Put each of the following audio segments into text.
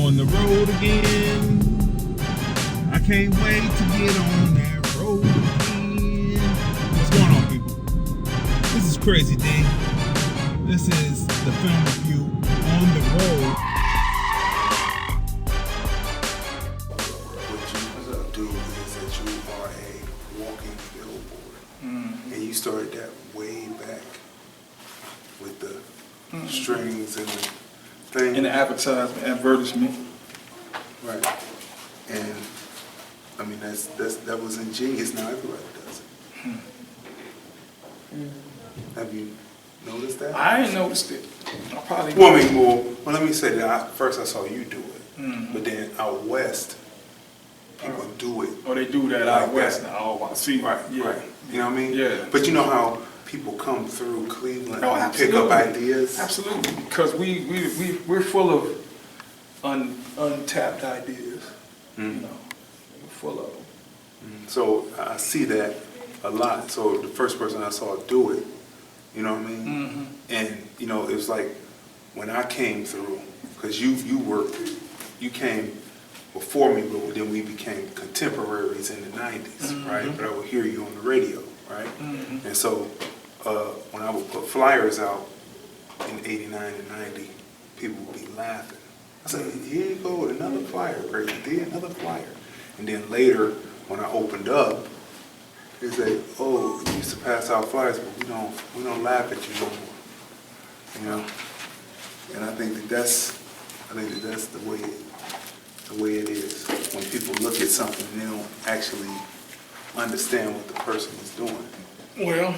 on the road again. I can't wait to get on that road again. What's going on, people? This is Crazy D. This is the film review on the road. What you do is that you are a walking billboard. And you started that way back with the strings and the thing. In the advertisement. Right. And I mean that was ingenious. Now everybody does it. Have you noticed that? I ain't noticed it. I probably. Well, let me say that first I saw you do it, but then out west, people do it. Oh, they do that out west now. Oh, I see. Right, Yeah. right. You know what I mean? Yeah. But you know how people come through Cleveland Oh, and pick up ideas? Absolutely, because we're full of untapped ideas. You know, we're full of them. So I see that a lot. So the first person I saw do it, you know what I mean? And you know, it was like when I came through, because you came before me, but then we became contemporaries in the 90s, right? But I would hear you on the radio, right? And so when I would put flyers out in 89 and 90, people would be laughing. I said, here you go with another flyer, Crazy D, another flyer. And then later, when I opened up, they say, oh, you used to pass out flyers, but we don't laugh at you no more. You know? And I think that's the way it is. When people look at something, they don't actually understand what the person is doing. Well,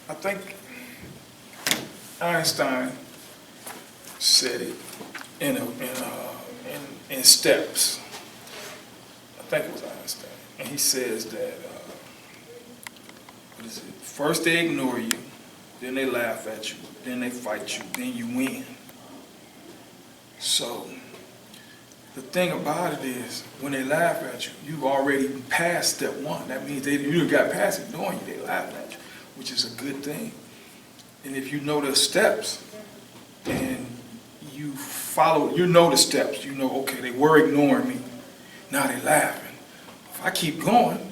I think Einstein said it in steps. I think it was Einstein, and he says that what is it? First they ignore you, then they laugh at you, then they fight you, then you win. So the thing about it is, when they laugh at you, you've already passed step one. That means you got past ignoring you, they laugh at you, which is a good thing. And if you know the steps, and you follow, you know the steps, you know, okay, they were ignoring me, now they laughing. If I keep going,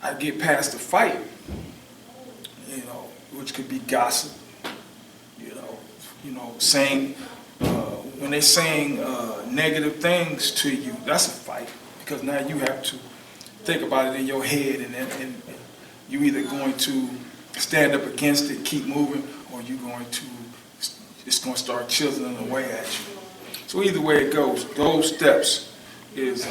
I get past the fight, you know, which could be gossip, you know, saying, when they're saying negative things to you, that's a fight, because now you have to think about it in your head, and you either going to stand up against it, keep moving, or it's going to start chiseling away at you. So either way it goes, those steps is,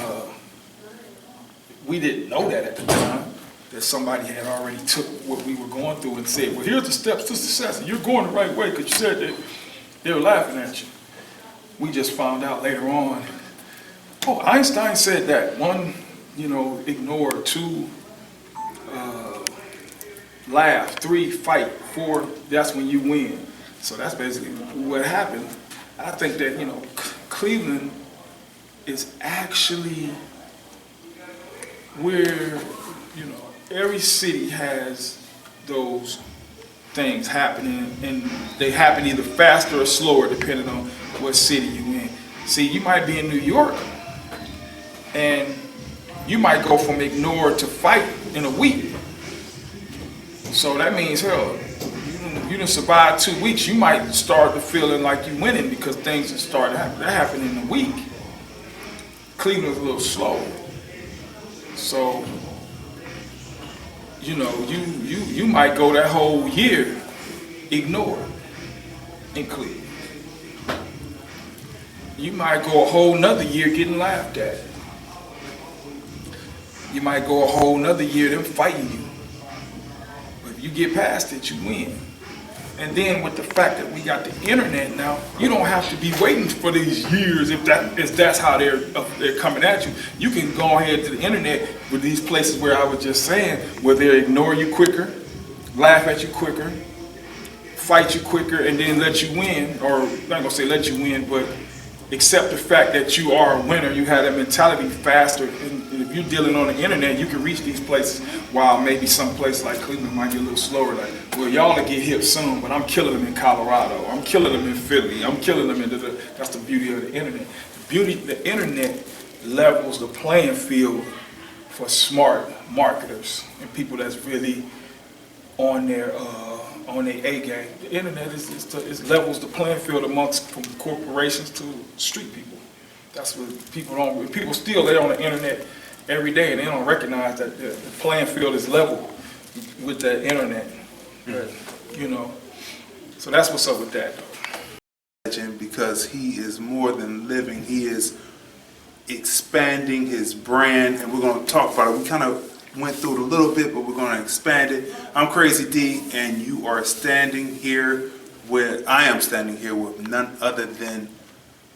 we didn't know that at the time, that somebody had already took what we were going through and said, well, here's the steps to success, and you're going the right way, because you said that they were laughing at you. We just found out later on, oh, Einstein said that. One, ignore. Two, laugh. Three, fight. Four, that's when you win. So that's basically what happened. I think that, Cleveland is actually where, every city has those things happening, and they happen either faster or slower depending on what city you're in. See, you might be in New York, and you might go from ignore to fight in a week. So that means, hell, you done survived 2 weeks, you might start to feeling like you're winning because things have started happening. That happened in a week. Cleveland's a little slow. So, you might go that whole year ignored in Cleveland. You might go a whole nother year getting laughed at. You might go a whole nother year them fighting you. But if you get past it, you win. And then with the fact that we got the internet now, you don't have to be waiting for these years if that's how they're coming at you. You can go ahead to the internet with these places where I was just saying, where they ignore you quicker, laugh at you quicker, fight you quicker, and then let you win, or I'm not gonna say let you win, but accept the fact that you are a winner. You have that mentality faster. And if you're dealing on the internet, you can reach these places, while maybe some place like Cleveland might get a little slower. Like, well, y'all will get hip soon, but I'm killing them in Colorado. I'm killing them in Philly. I'm killing them in that's the beauty of the internet. The internet levels the playing field for smart marketers and people that's really on their A game. The internet is levels the playing field amongst, from corporations to street people. That's what people don't. People still, they're on the internet every day and they don't recognize that the playing field is level with the internet. But, you know, so that's what's up with that. Because he is more than living. He is expanding his brand, and we're going to talk about it. We kind of went through it a little bit, but we're going to expand it. I'm Crazy D, and you are standing here with, I am standing here with none other than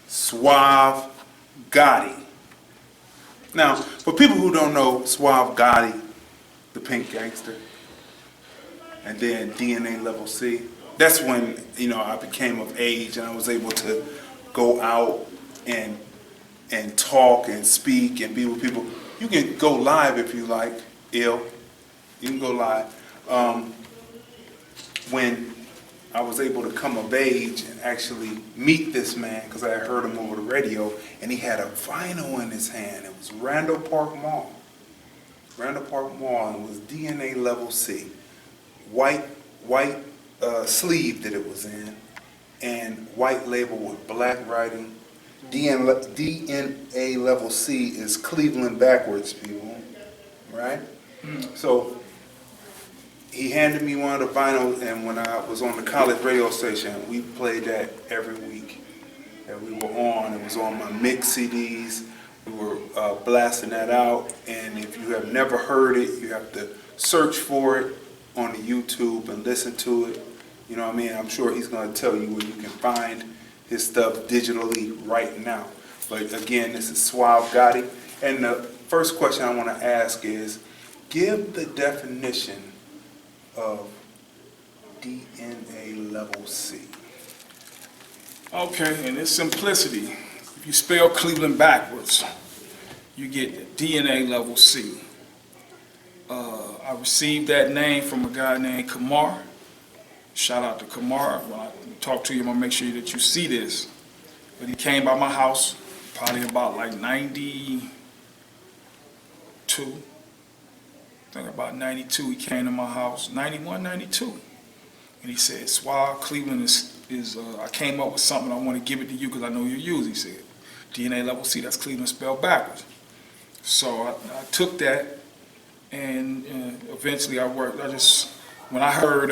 Suave Goddi. Now, for people who don't know, Suave Goddi, the Pink Gangster, and then DNA Level C, that's when, you know, I became of age and I was able to go out and talk and speak and be with people. You can go live if you like, you can go live. When I was able to come of age and actually meet this man, because I had heard him over the radio, and he had a vinyl in his hand. It was Randall Park Mall, and it was DNA Level C, white sleeve that it was in, and white label with black writing. DNA Level C is Cleveland backwards, people, right? So he handed me one of the vinyls, and when I was on the college radio station, we played that every week that we were on. It was on my mix CDs. We were blasting that out, and if you have never heard it, you have to search for it on the YouTube and listen to it. You know what I mean? I'm sure he's going to tell you where you can find his stuff digitally right now. But again, this is Suave Goddi. And the first question I want to ask is, give the definition of DNA Level C. Okay, and it's simplicity. If you spell Cleveland backwards, you get DNA Level C. I received that name from a guy named Kamar. Shout out to Kamar. When I talk to you, I'm going to make sure that you see this. But he came by my house probably about like 92. I think about 92 he came to my house, 91, 92. And he said, Suave, Cleveland is I came up with something, I want to give it to you because I know you use it, he said. DNA Level C, that's Cleveland spelled backwards. So I took that, and eventually when I heard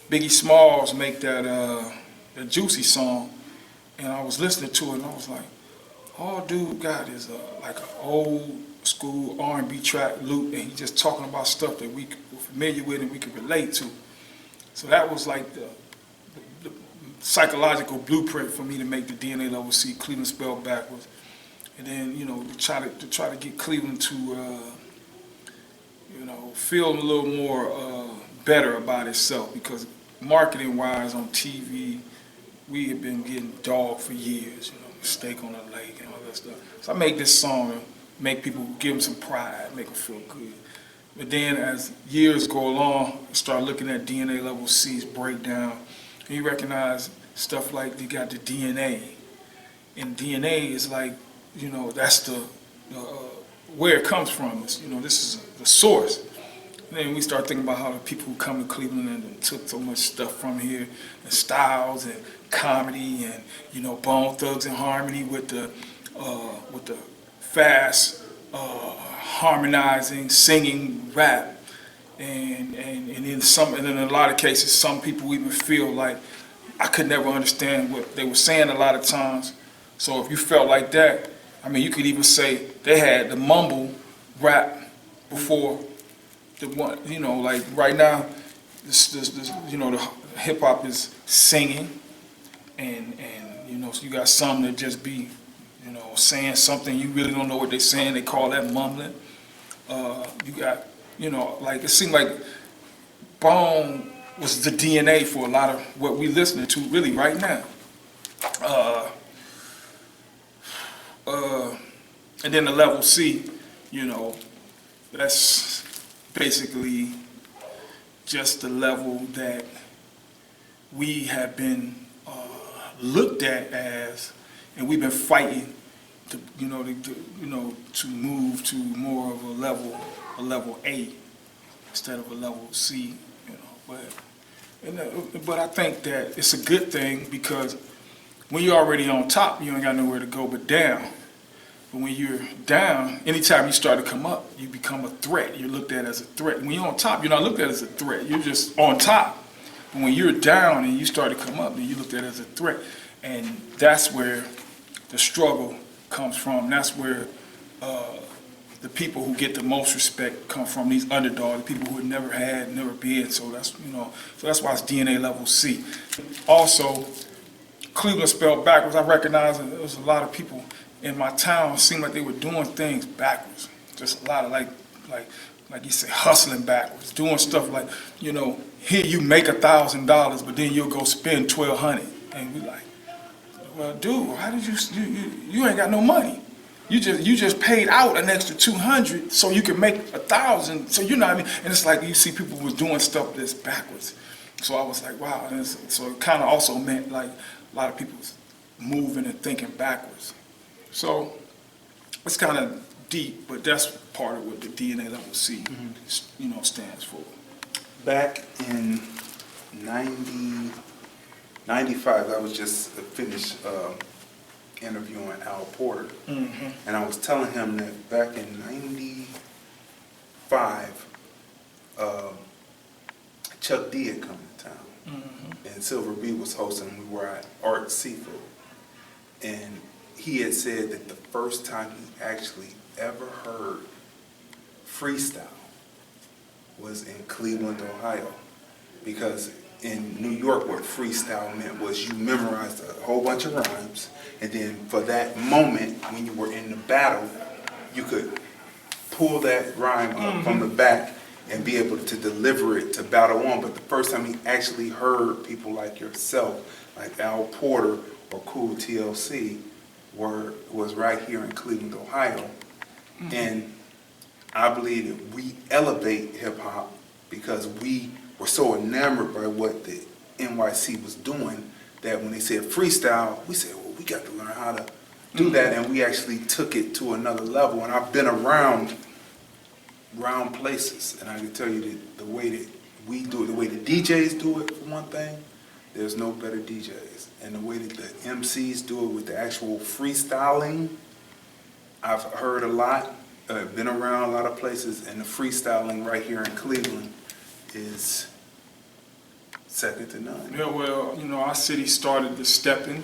Biggie Smalls make that Juicy song, and I was listening to it, and I was like, all dude got is like an old school R&B track loop, and he's just talking about stuff that we were familiar with and we could relate to. So that was like the psychological blueprint for me to make the DNA Level C, Cleveland spelled backwards. And then, you know, to try to get Cleveland to, you know, feel a little more better about itself, because marketing-wise on TV, we have been getting dogged for years, you know, Mistake on the Lake and all that stuff. So I make this song and make people, give them some pride, make them feel good. But then as years go along, you start looking at DNA Level C's breakdown, and you recognize stuff like you got the DNA. And DNA is like, you know, that's the where it comes from. It's, you know, this is the source. And then we start thinking about how the people who come to Cleveland and took so much stuff from here, and styles and comedy and, you know, Bone Thugs and Harmony with the fast harmonizing, singing rap, and in a lot of cases, some people even feel like I could never understand what they were saying a lot of times. So if you felt like that, I mean, you could even say they had the mumble rap before the one, you know, like right now, this you know, the hip hop is singing, and you know, so you got some that just be, you know, saying something you really don't know what they're saying. They call that mumbling. You got, you know, like it seemed like Bone was the DNA for a lot of what we listening to really right now. And then the level C, you know, that's basically just the level that we have been looked at as, and we've been fighting to, to move to more of a level A instead of a level C, but I think that it's a good thing, because when you're already on top, you ain't got nowhere to go but down. But when you're down, anytime you start to come up, you become a threat. You're looked at as a threat. When you're on top, you're not looked at as a threat. You're just on top. But when you're down and you start to come up, then you're looked at as a threat. And that's where the struggle comes from. That's where the people who get the most respect come from, these underdogs, the people who had never had, never been. So that's, so that's why it's DNA level C. Also, Cleveland spelled backwards. I recognize that there was a lot of people in my town seemed like they were doing things backwards. Just a lot of like you say, hustling backwards, doing stuff like, here you make $1,000, but then you'll go spend $1,200, and we like, well, dude, how did you ain't got no money. You just paid out an extra $200 so you can make $1,000. So you know what I mean? And it's like you see people was doing stuff that's backwards. So I was like, wow. And so it kind of also meant like a lot of people moving and thinking backwards. So it's kind of deep, but that's part of what the DNA level C, stands for. Back in 95, I was just finished interviewing Al Porter, and I was telling him that back in 95, Chuck D had come to town, and Silver B was hosting. We were at Art Seafood, and he had said that the first time he actually ever heard freestyle was in Cleveland, Ohio, because in New York, what freestyle meant was you memorized a whole bunch of rhymes, and then for that moment, when you were in the battle, you could pull that rhyme up from the back and be able to deliver it to battle on. But the first time he actually heard people like yourself, like Al Porter or Cool TLC, was right here in Cleveland, Ohio. And I believe that we elevate hip-hop because we were so enamored by what the NYC was doing that when they said freestyle, we said, well, we got to learn how to do that, and we actually took it to another level. And I've been around places, and I can tell you that the way that we do it, the way the DJs do it, for one thing, there's no better DJs. And the way that the MCs do it with the actual freestyling, I've heard a lot, been around a lot of places, and the freestyling right here in Cleveland is second to none. Yeah, well, our city started the stepping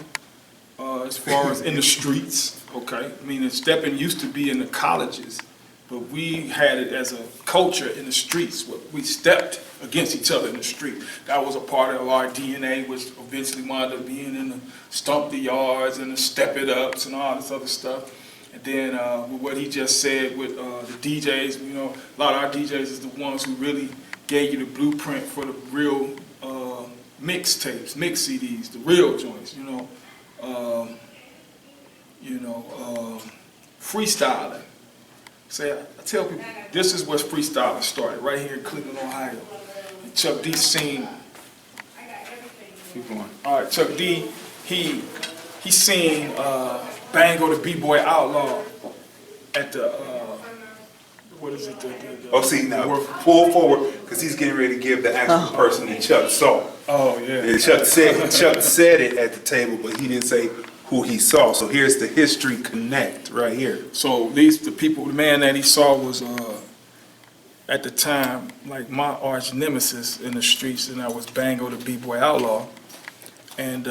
as far as in the streets, okay? I mean, the stepping used to be in the colleges, but we had it as a culture in the streets. We stepped against each other in the street. That was a part of our DNA, which eventually wound up being in the stomp the yards and the step it ups and all this other stuff. And then with what he just said with the DJs, a lot of our DJs is the ones who really gave you the blueprint for the real mixtapes, mix CDs, the real joints, freestyling. Say, I tell people, this is where freestyling started, right here in Cleveland, Ohio. And Chuck D seen. Keep going. All right, Chuck D, he seen Bango the B-Boy Outlaw at the, what is it? See, now, pull forward, because he's getting ready to give the actual person that Chuck saw. Oh, yeah. And Chuck said it at the table, but he didn't say who he saw. So here's the history connect right here. So the man that he saw was, at the time, like my arch nemesis in the streets, and that was Bango the B-Boy Outlaw. And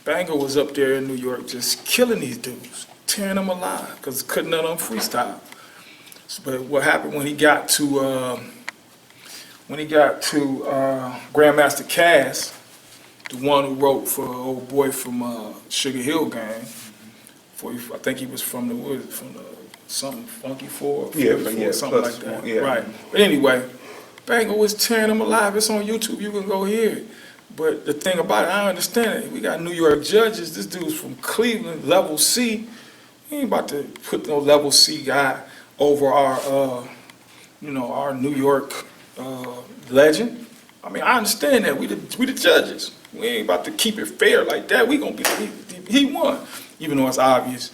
Bango was up there in New York just killing these dudes, tearing them alive, because couldn't let them freestyle. But what happened when he got to Grandmaster Cass, the one who wrote for old boy from Sugar Hill Gang, I think he was from the something Funky 4, something like that. Yeah. Right. But anyway, Bango was tearing them alive. It's on YouTube. You can go hear it. But the thing about it, I understand it. We got New York judges. This dude's from Cleveland, level C. We ain't about to put no level C guy over our, our New York legend. I mean, I understand that. We the judges. We ain't about to keep it fair like that. We gonna be, he won. Even though it's obvious,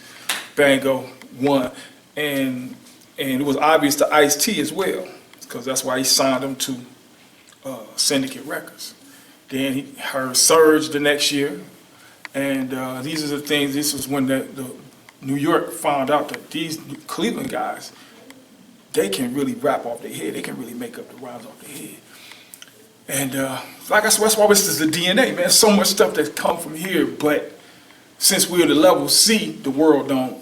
Bango won. And it was obvious to Ice-T as well, because that's why he signed him to Syndicate Records. Then he heard Surge the next year. And these are the things, this was when the New York found out that these Cleveland guys, they can really rap off their head. They can really make up the rhymes off their head. And that's why this is the DNA, man. So much stuff that's come from here, but since we're the level C, the world don't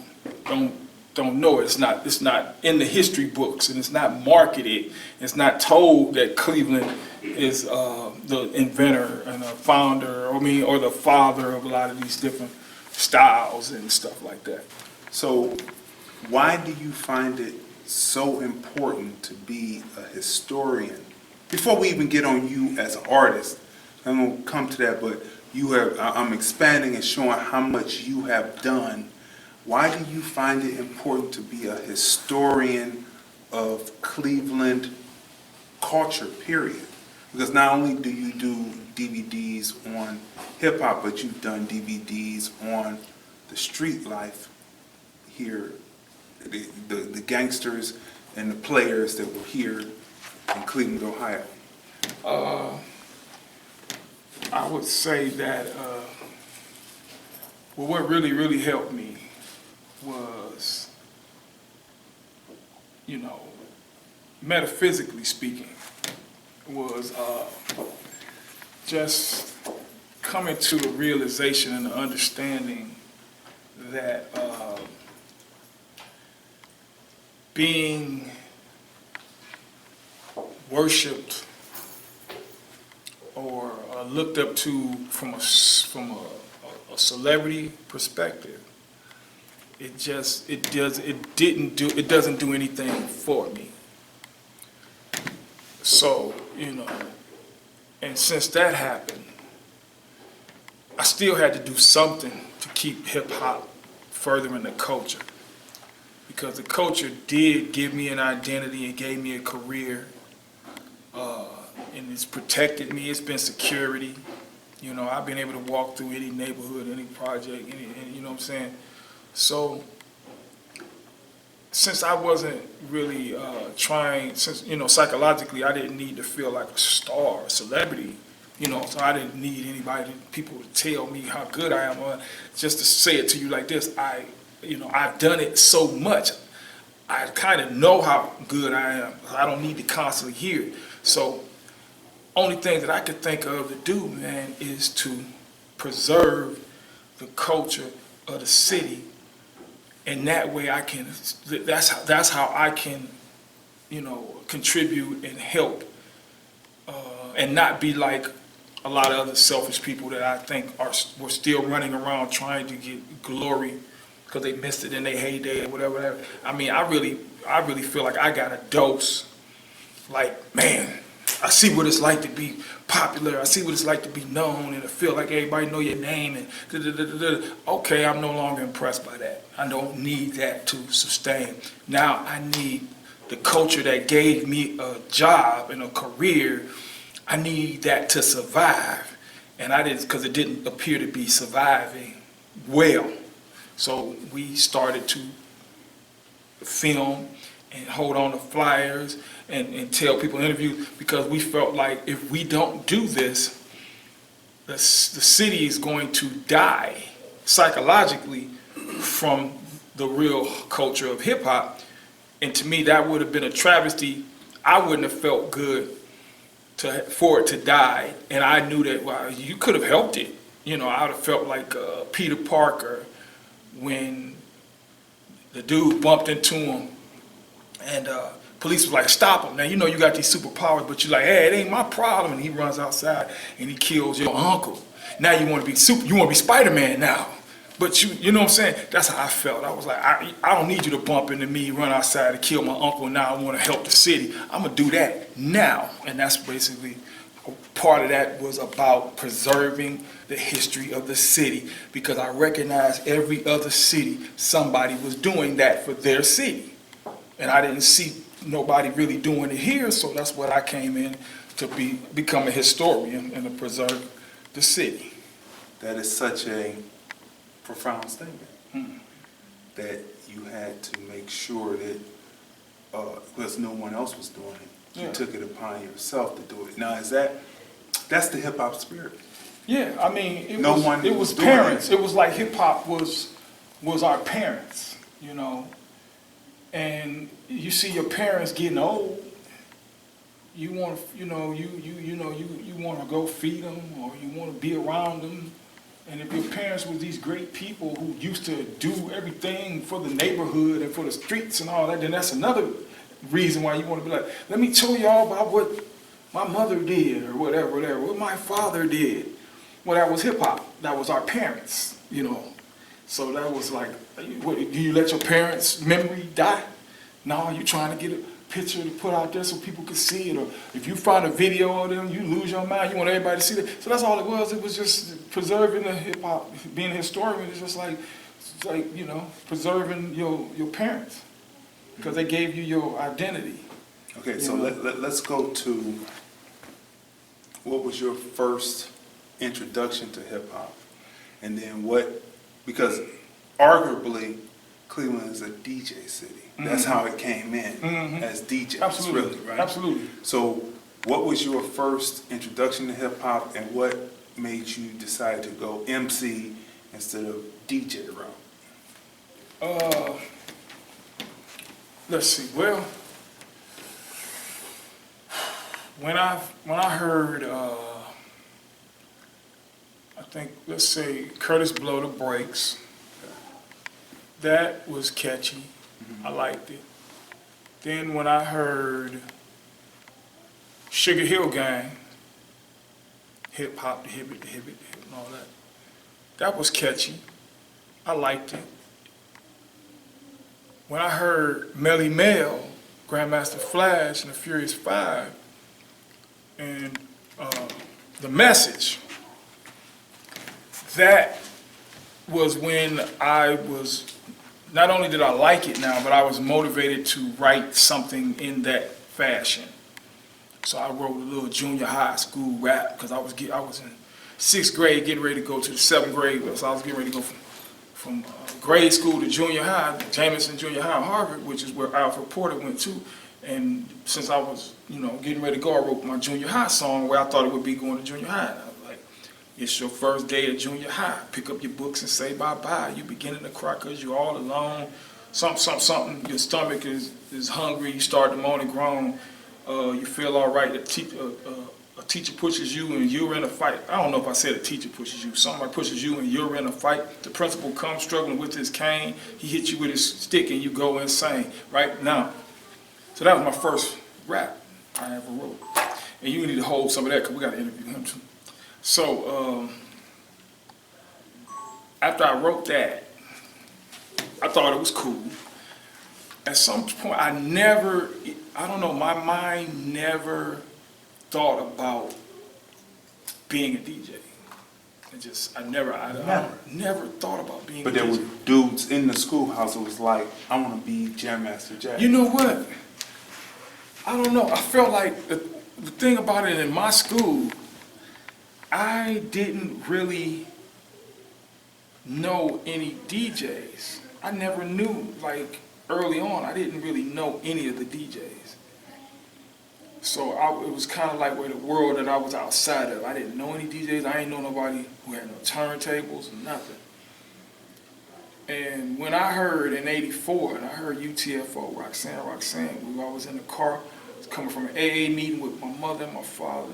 know it. It's not in the history books, and it's not marketed. It's not told that Cleveland is the inventor and the founder, or the father of a lot of these different styles and stuff like that. So why do you find it so important to be a historian? Before we even get on you as an artist, I'm going to come to that, but I'm expanding and showing how much you have done. Why do you find it important to be a historian of Cleveland culture, period? Because not only do you do DVDs on hip-hop, but you've done DVDs on the street life here, the gangsters and the players that were here in Cleveland, Ohio. I would say that what really helped me was, metaphysically speaking, was just coming to the realization and the understanding that being worshipped or looked up to from a celebrity perspective, it doesn't do anything for me. So, and since that happened, I still had to do something to keep hip hop further in the culture, because the culture did give me an identity and gave me a career, and it's protected me. It's been security. I've been able to walk through any neighborhood, any project, you know what I'm saying? So since I wasn't really trying, psychologically I didn't need to feel like a star, a celebrity, so I didn't need people to tell me how good I am. Just to say it to you like this, I've done it so much. I kind of know how good I am. I don't need to constantly hear it. So only thing that I could think of to do, man, is to preserve the culture of the city, and that way I can. That's how I can, contribute and help, and not be like a lot of other selfish people that I think were still running around trying to get glory because they missed it in their heyday or whatever. I mean, I really feel like I got a dose. Like, man, I see what it's like to be popular. I see what it's like to be known, and I feel like everybody know your name. And okay, I'm no longer impressed by that. I don't need that to sustain. Now I need the culture that gave me a job and a career. I need that to survive, and I didn't, because it didn't appear to be surviving well. So we started to film and hold on to flyers and tell people in interviews, because we felt like if we don't do this, the city is going to die psychologically from the real culture of hip hop. And to me, that would have been a travesty. I wouldn't have felt good for it to die. And I knew that, well, you could have helped it. I would have felt like Peter Parker when the dude bumped into him and police was like, stop him. Now, you got these superpowers, but you're like, hey, it ain't my problem. And he runs outside and he kills your uncle. Now you want to be Spider-Man now. But you know what I'm saying? That's how I felt. I was like, I don't need you to bump into me, run outside to kill my uncle, and now I want to help the city. I'm going to do that now. And that's basically part of that was about preserving the history of the city, because I recognized every other city, somebody was doing that for their city. And I didn't see nobody really doing it here, so that's what I came in to become a historian and to preserve the city. That is such a profound statement. That you had to make sure that, because no one else was doing it, you took it upon yourself to do it. Now, that's the hip hop spirit? Yeah, I mean, it was doing parents. it. It was like hip hop was our parents, you know. And you see your parents getting old. You want, you want to go feed them, or you want to be around them. And if your parents were these great people who used to do everything for the neighborhood and for the streets and all that, then that's another reason why you want to be like, let me tell y'all about what my mother did, or whatever, what my father did. Well, that was hip hop. That was our parents, you know. So that was like, what, do you let your parents' memory die? No, you trying to get a picture to put out there so people can see it. Or if you find a video of them, you lose your mind. You want everybody to see that. So that's all it was. It was just preserving the hip hop. Being a historian is just like you know, preserving your parents, because they gave you your identity. Okay, so let's go to, what was your first introduction to hip hop? And then because arguably Cleveland is a DJ city. That's how it came in, as DJs. Absolutely, really, right? Absolutely. So what was your first introduction to hip hop, and what made you decide to go MC instead of DJ route? Let's see. Well, when I heard, I think, let's say, Curtis Blow the Brakes, that was catchy. I liked it. Then when I heard Sugar Hill Gang, hip hop, the hip it, and all that, that was catchy. I liked it. When I heard Melly Mel, Grandmaster Flash, and the Furious Five, and The Message, that was when I was, not only did I like it now, but I was motivated to write something in that fashion. So I wrote a little junior high school rap, because I was in 6th grade getting ready to go to the 7th grade. So I was getting ready to go from grade school to junior high, Jameson Junior High, Harvard, which is where Alfred Porter went to. And since I was, getting ready to go, I wrote my junior high song where I thought it would be going to junior high. And I was like, it's your first day at junior high. Pick up your books and say bye-bye. You're beginning to cry because you're all alone. Something. Your stomach is hungry. You start the morning groan. You feel all right. A teacher pushes you and you're in a fight. I don't know if I said a teacher pushes you. Somebody pushes you and you're in a fight. The principal comes struggling with his cane. He hits you with his stick and you go insane. Right now. So that was my first rap I ever wrote. And you need to hold some of that because we got to interview him too. So after I wrote that, I thought it was cool. At some point, I don't know, my mind never thought about being a DJ. I never thought about being a DJ. But there were dudes in the schoolhouse that was like, I want to be Jam Master Jay. You know what? I don't know. I felt like the thing about it in my school, I didn't really know any DJs. I never knew, like, early on, I didn't really know any of the DJs. So it was kind of like the world that I was outside of. I didn't know any DJs. I ain't know nobody who had no turntables or nothing. And when I heard in '84, and I heard UTFO, Roxanne, I was in the car, coming from an AA meeting with my mother and my father.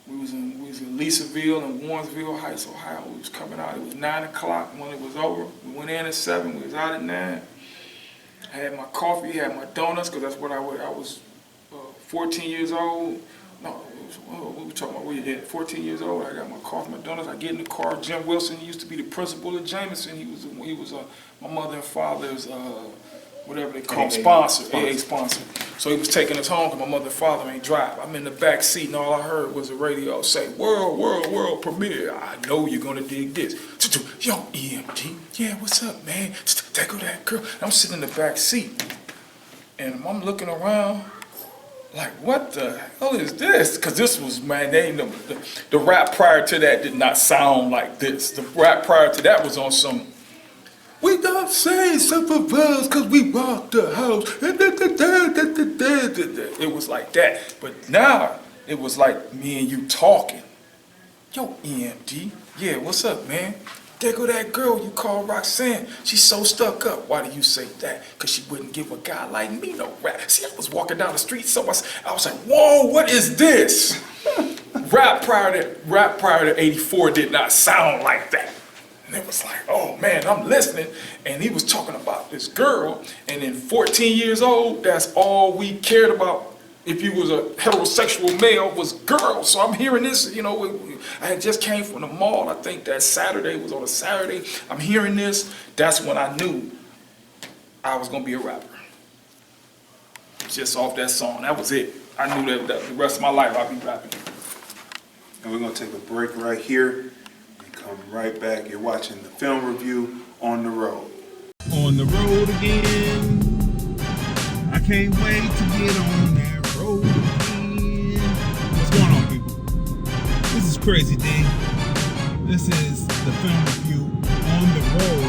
We was in Lisaville and Warrensville Heights, Ohio. We was coming out. It was 9 o'clock when it was over. We went in at 7. We was out at 9. I had my coffee, had my donuts, because that's what I was 14 years old. No, what were we talking about? We had 14 years old. I got my coffee, my donuts. I get in the car. Jim Wilson, he used to be the principal of Jameson. He was my mother and father's whatever they call AA sponsor, AA sponsor. So he was taking us home because my mother and father ain't drive. I'm in the back seat and all I heard was the radio say, world premiere. I know you're gonna dig this. Yo, EMT, yeah, what's up, man? There go that girl. I'm sitting in the back seat and I'm looking around like, what the hell is this? Because this was, man, the rap prior to that did not sound like this. The rap prior to that was on some, we don't say something else because we rocked the house. It was like that. But now, it was like me and you talking. Yo, EMD, yeah, what's up, man? There go that girl you call Roxanne. She's so stuck up. Why do you say that? Because she wouldn't give a guy like me no rap. See, I was walking down the street, so I was like, whoa, what is this? Rap prior to 84 did not sound like that. And it was like, oh man, I'm listening. And he was talking about this girl. And then 14 years old, that's all we cared about. If you was a heterosexual male, was girls. So I'm hearing this, you know, I had just came from the mall. I think that Saturday was on a Saturday. I'm hearing this. That's when I knew I was gonna be a rapper. Just off that song, that was it. I knew that the rest of my life I'd be rapping. And we're gonna take a break right here and come right back. You're watching the film review On the Road. On the road again. I can't wait to get on that road again. What's going on, people? This is Crazy D. This is the film review On the Road.